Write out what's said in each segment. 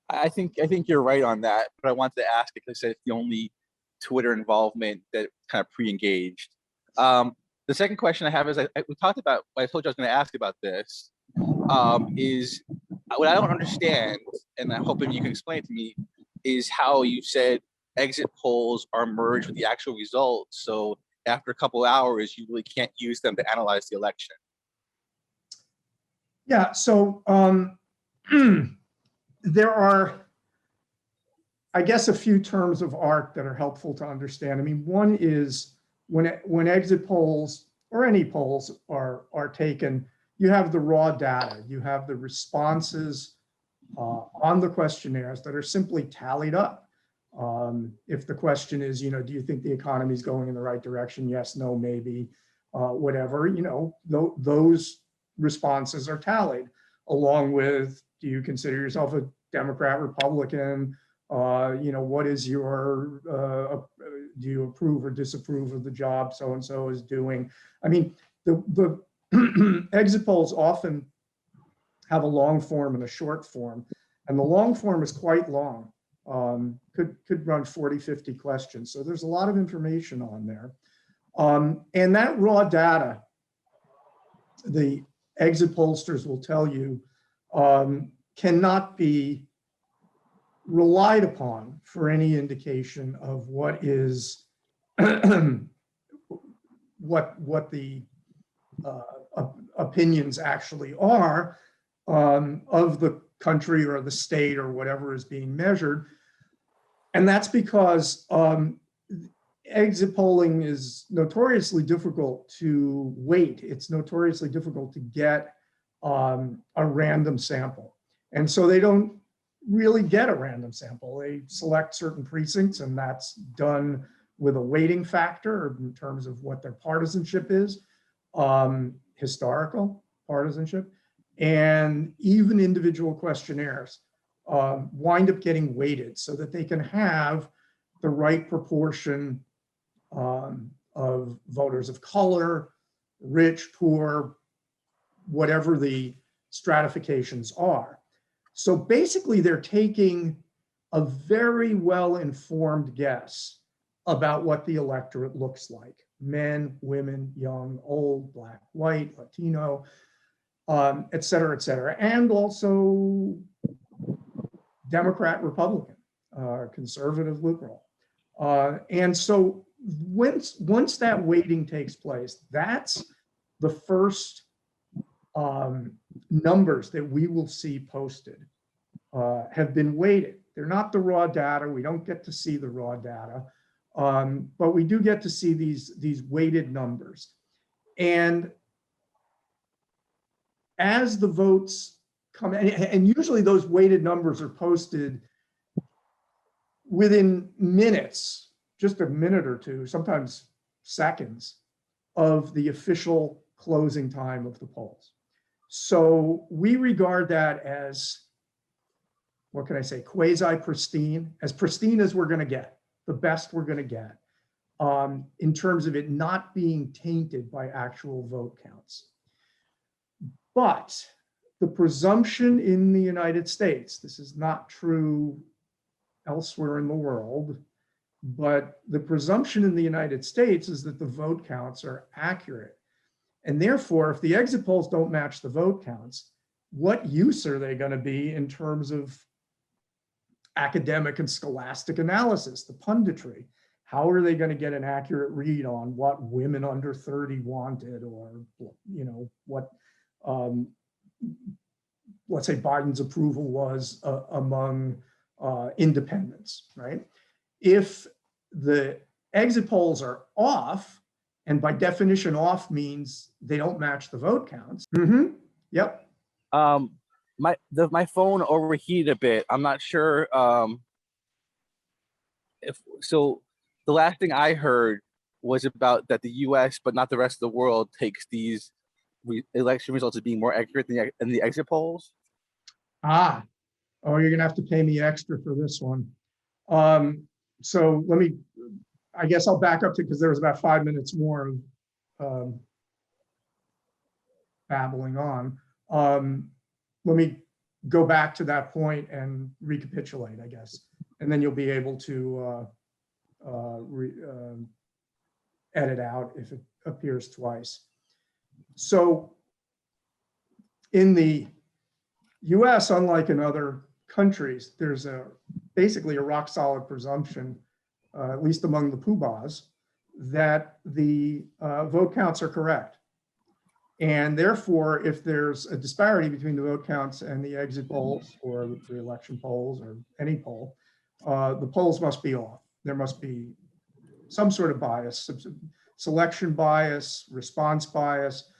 I think you're right on that, but I wanted to ask because it's the only Twitter involvement that kind of pre-engaged. The second question I have is we talked about. I told you I was going to ask about this. Is what I don't understand, and I'm hoping you can explain it to me, is how you said exit polls are merged with the actual results. So after a couple of hours, you really can't use them to analyze the election. Yeah. So there are, I guess, a few terms of art that are helpful to understand. I mean, one is when exit polls or any polls are taken, you have the raw data, you have the responses on the questionnaires that are simply tallied up. If the question is, do you think the economy is going in the right direction? Yes, no, maybe, whatever, those responses are tallied along with, do you consider yourself a Democrat, Republican? What is your, do you approve or disapprove of the job so-and-so is doing? I mean, the exit polls often have a long form and a short form, and the long form is quite long, could run 40, 50 questions. So there's a lot of information on there. And that raw data, the exit pollsters will tell you, cannot be relied upon for any indication of what is what the opinions actually are of the country or the state or whatever is being measured. And that's because exit polling is notoriously difficult to weight. It's notoriously difficult to get a random sample. And so they don't really get a random sample. They select certain precincts, and that's done with a weighting factor in terms of what their partisanship is, historical partisanship, and even individual questionnaires wind up getting weighted so that they can have the right proportion of voters of color, rich, poor, whatever the stratifications are. So basically, they're taking a very well-informed guess about what the electorate looks like: men, women, young, old, black, white, Latino, et cetera, and also Democrat, Republican, conservative, liberal. And so once that weighting takes place, that's the first numbers that we will see posted have been weighted. They're not the raw data. We don't get to see the raw data, but we do get to see these weighted numbers. And as the votes come, and usually those weighted numbers are posted within minutes, just a minute or two, sometimes seconds, of the official closing time of the polls. So we regard that as, what can I say, quasi-pristine, as pristine as we're going to get, the best we're going to get, in terms of it not being tainted by actual vote counts. But the presumption in the United States, this is not true elsewhere in the world, but the presumption in the United States is that the vote counts are accurate. And therefore, if the exit polls don't match the vote counts, what use are they going to be in terms of academic and scholastic analysis, the punditry? How are they going to get an accurate read on what women under 30 wanted, or what, let's say, Biden's approval was among independents, right? If the exit polls are off, and by definition, off means they don't match the vote counts. Yep. My phone overheated a bit. I'm not sure if so. The last thing I heard was about that the U.S., but not the rest of the world, takes these election results as being more accurate than the exit polls. Oh, you're gonna have to pay me extra for this one. So let me, I guess I'll back up to, because there was about 5 minutes more of babbling on. Let me go back to that point and recapitulate, I guess. And then you'll be able to edit out if it appears twice. So in the US, unlike in other countries, there's basically a rock solid presumption, at least among the poobahs, that the vote counts are correct. And therefore, if there's a disparity between the vote counts and the exit polls or the pre-election polls or any poll, the polls must be off. There must be some sort of bias, selection bias, response bias,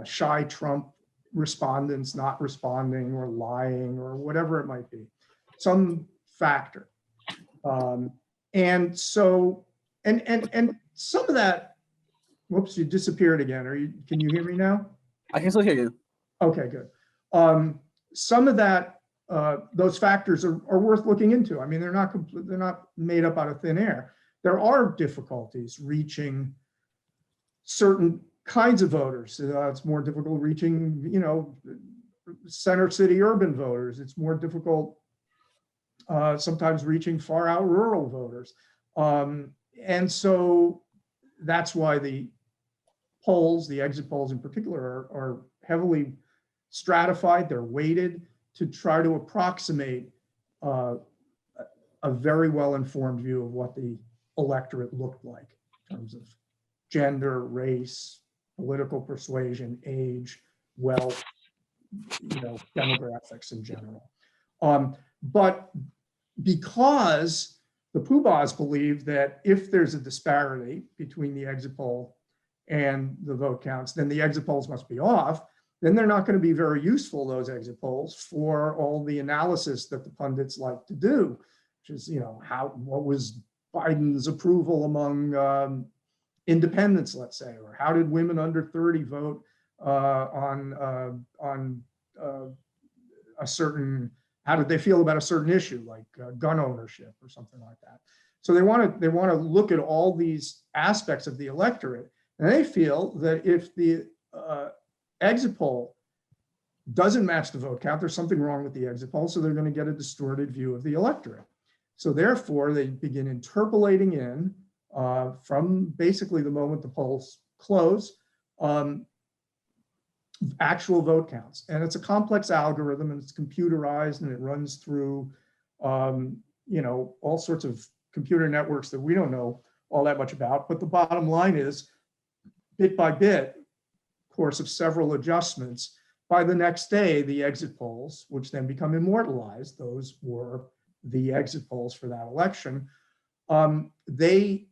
shy Trump respondents not responding or lying or whatever it might be, some factor. And so, and some of that, whoops, you disappeared again. Can you hear me now? I can still hear you. Okay, good. Some of that, those factors are worth looking into. I mean, they're not made up out of thin air. There are difficulties reaching certain kinds of voters. It's more difficult reaching, center city urban voters. It's more difficult sometimes reaching far out rural voters. And so that's why the polls, the exit polls in particular, are heavily stratified. They're weighted to try to approximate a very well-informed view of what the electorate looked like in terms of gender, race, political persuasion, age, wealth, demographics in general. But because the poobahs believe that if there's a disparity between the exit poll and the vote counts, then the exit polls must be off, then they're not going to be very useful, those exit polls, for all the analysis that the pundits like to do, which is, what was Biden's approval among independents, let's say, or how did women under 30 vote on a certain, how did they feel about a certain issue like gun ownership or something like that. So they want to look at all these aspects of the electorate, and they feel that if the exit poll doesn't match the vote count, there's something wrong with the exit poll, so they're going to get a distorted view of the electorate. So therefore, they begin interpolating in from basically the moment the polls close, actual vote counts. And it's a complex algorithm, and it's computerized, and it runs through all sorts of computer networks that we don't know all that much about. But the bottom line is, bit by bit, course of several adjustments, by the next day, the exit polls, which then become immortalized, those were the exit polls for that election, they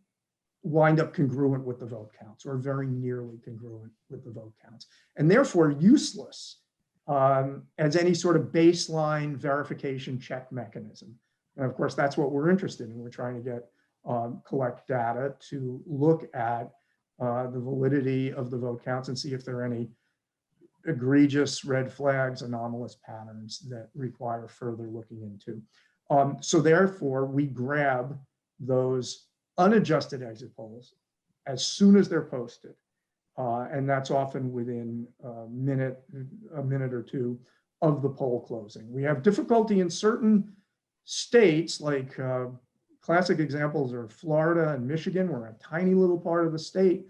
wind up congruent with the vote counts, or very nearly congruent with the vote counts, and therefore useless as any sort of baseline verification check mechanism. And of course, that's what we're interested in. We're trying to get collect data to look at the validity of the vote counts and see if there are any egregious red flags, anomalous patterns that require further looking into. So therefore, we grab those unadjusted exit polls as soon as they're posted. And that's often within a minute or two of the poll closing. We have difficulty in certain states, like classic examples are Florida and Michigan, where a tiny little part of the state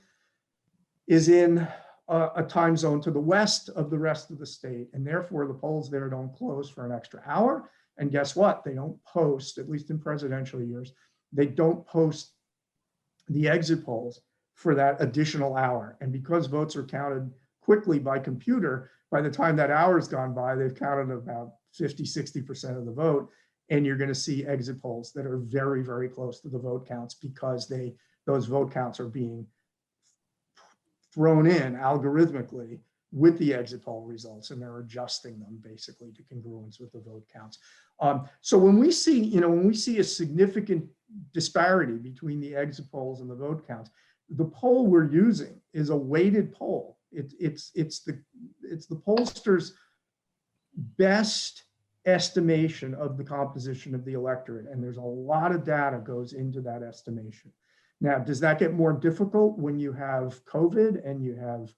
is in a time zone to the west of the rest of the state. And therefore, the polls there don't close for an extra hour. And guess what? They don't post, at least in presidential years, they don't post the exit polls for that additional hour. And because votes are counted quickly by computer, by the time that hour's gone by, they've counted about 50, 60% of the vote. And you're going to see exit polls that are very, very close to the vote counts, because those vote counts are being thrown in algorithmically with the exit poll results, and they're adjusting them basically to congruence with the vote counts. So when we see a significant disparity between the exit polls and the vote counts, the poll we're using is a weighted poll. It's the pollster's best estimation of the composition of the electorate, and there's a lot of data goes into that estimation. Now, does that get more difficult when you have COVID and you have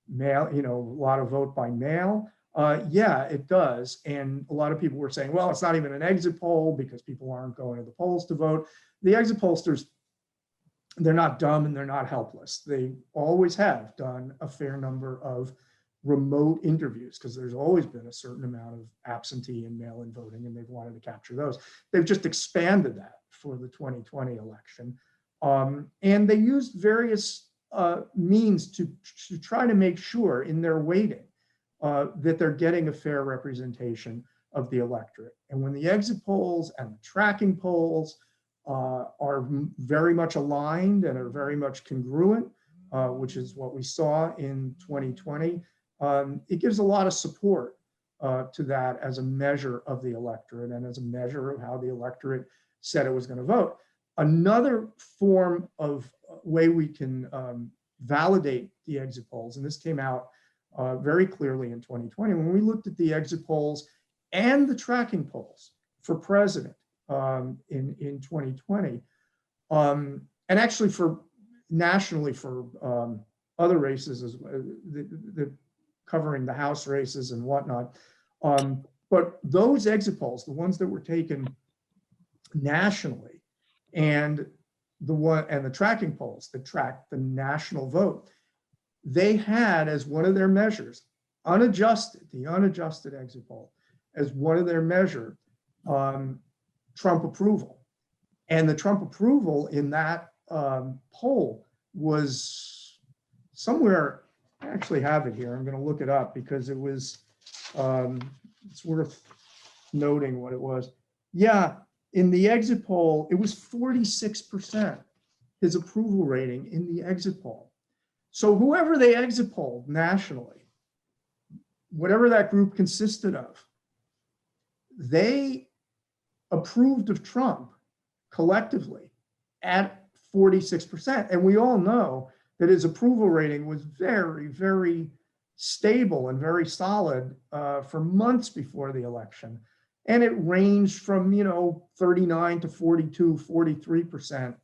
mail, a lot of vote by mail? Yeah, it does. And a lot of people were saying, well, it's not even an exit poll because people aren't going to the polls to vote. The exit pollsters, they're not dumb and they're not helpless. They always have done a fair number of remote interviews because there's always been a certain amount of absentee and mail-in voting, and they've wanted to capture those. They've just expanded that for the 2020 election. And they used various means to try to make sure in their weighting that they're getting a fair representation of the electorate. And when the exit polls and the tracking polls are very much aligned and are very much congruent, which is what we saw in 2020, it gives a lot of support to that as a measure of the electorate and as a measure of how the electorate said it was going to vote. Another form of way we can validate the exit polls, and this came out very clearly in 2020, when we looked at the exit polls and the tracking polls for president in 2020, and actually for nationally for other races as well, covering the House races and whatnot. But those exit polls, the ones that were taken nationally, and the tracking polls that tracked the national vote, they had as one of their measures, the unadjusted exit poll, as one of their measure, Trump approval. And the Trump approval in that poll was somewhere, I actually have it here, I'm going to look it up because it was, it's worth noting what it was. Yeah, in the exit poll, it was 46%, his approval rating in the exit poll. So whoever they exit polled nationally, whatever that group consisted of, they approved of Trump collectively at 46%. And we all know that his approval rating was very, very stable and very solid for months before the election. And it ranged from, 39 to 42, 43%.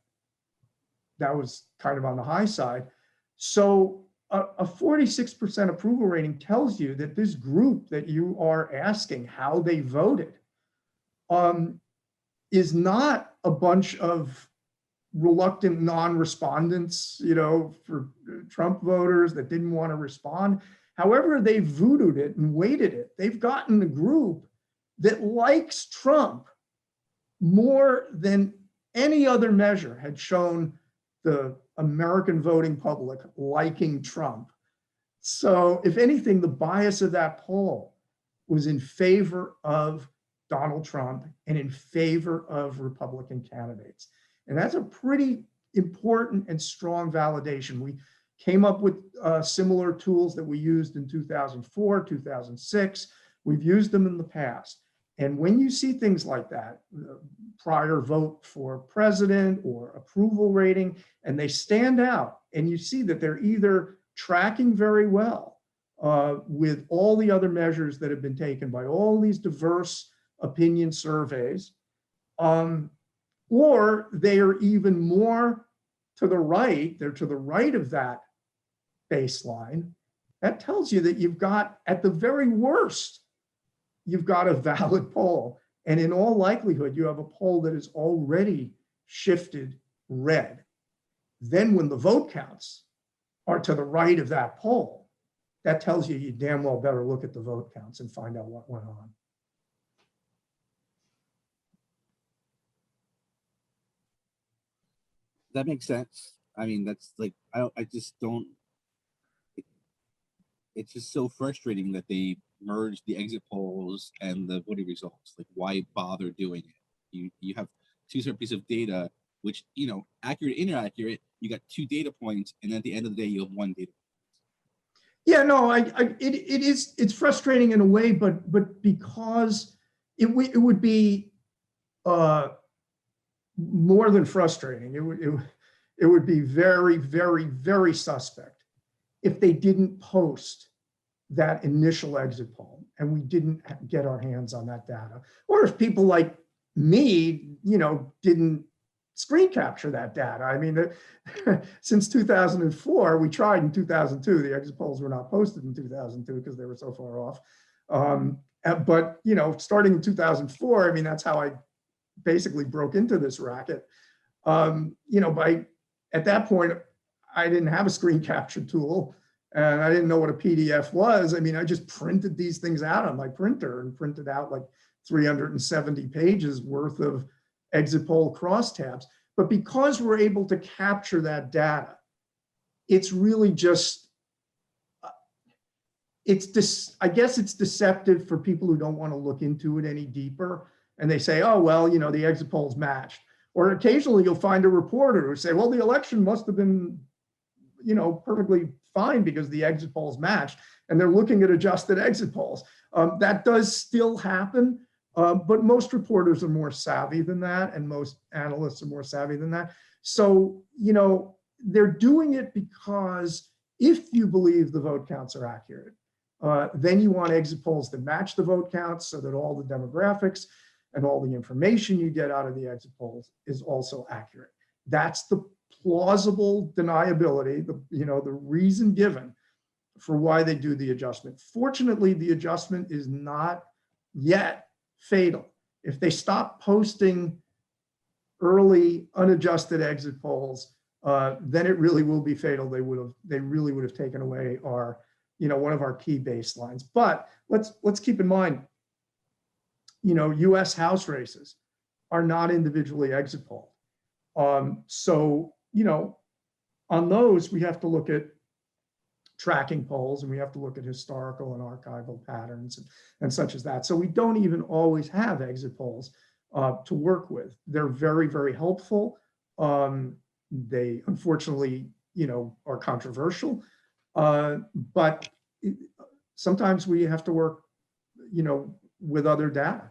That was kind of on the high side. So a 46% approval rating tells you that this group that you are asking how they voted is not a bunch of reluctant non-respondents, for Trump voters that didn't want to respond. However, they voodooed it and weighted it. They've gotten a group that likes Trump more than any other measure had shown the American voting public liking Trump. So if anything, the bias of that poll was in favor of Donald Trump and in favor of Republican candidates. And that's a pretty important and strong validation. We came up with similar tools that we used in 2004, 2006. We've used them in the past. And when you see things like that, prior vote for president or approval rating, and they stand out, and you see that they're either tracking very well with all the other measures that have been taken by all these diverse opinion surveys, or they are even more to the right, they're to the right of that baseline, that tells you that you've got, at the very worst, you've got a valid poll. And in all likelihood, you have a poll that is already shifted red. Then when the vote counts are to the right of that poll, that tells you damn well better look at the vote counts and find out what went on. That makes sense. I mean, that's like, I just don't, it's just so frustrating that they merged the exit polls and the voting results. Like, why bother doing it? You have two separate pieces of data, which, accurate, inaccurate, you got two data points, and at the end of the day, you have one data point. Yeah, no, it's frustrating in a way, but because it would be more than frustrating. It would be very, very, very suspect if they didn't post that initial exit poll and we didn't get our hands on that data, or if people like me, didn't screen capture that data. I mean, since 2004, we tried in 2002. The exit polls were not posted in 2002 because they were so far off. But, you know, starting in 2004, I mean, that's how I basically broke into this racket. You know, at that point, I didn't have a screen capture tool and I didn't know what a PDF was. I mean, I just printed these things out on my printer and printed out like 370 pages worth of exit poll crosstabs. But because we're able to capture that data, it's really just, I guess it's deceptive for people who don't want to look into it any deeper. And they say, oh, well, you know, the exit polls matched. Or occasionally you'll find a reporter who say, well, the election must have been, you know, perfectly fine because the exit polls matched. And they're looking at adjusted exit polls. That does still happen. But most reporters are more savvy than that. And most analysts are more savvy than that. So, you know, they're doing it because if you believe the vote counts are accurate, then you want exit polls that match the vote counts so that all the demographics and all the information you get out of the exit polls is also accurate. That's the plausible deniability, the reason given for why they do the adjustment. Fortunately, the adjustment is not yet fatal. If they stop posting early unadjusted exit polls, then it really will be fatal. They really would have taken away our, you know, one of our key baselines. But let's keep in mind, you know, US House races are not individually exit polled. So, you know, on those, we have to look at tracking polls and we have to look at historical and archival patterns and such as that. So we don't even always have exit polls to work with. They're very, very helpful. They unfortunately, you know, are controversial, but sometimes we have to work, you know, with other data.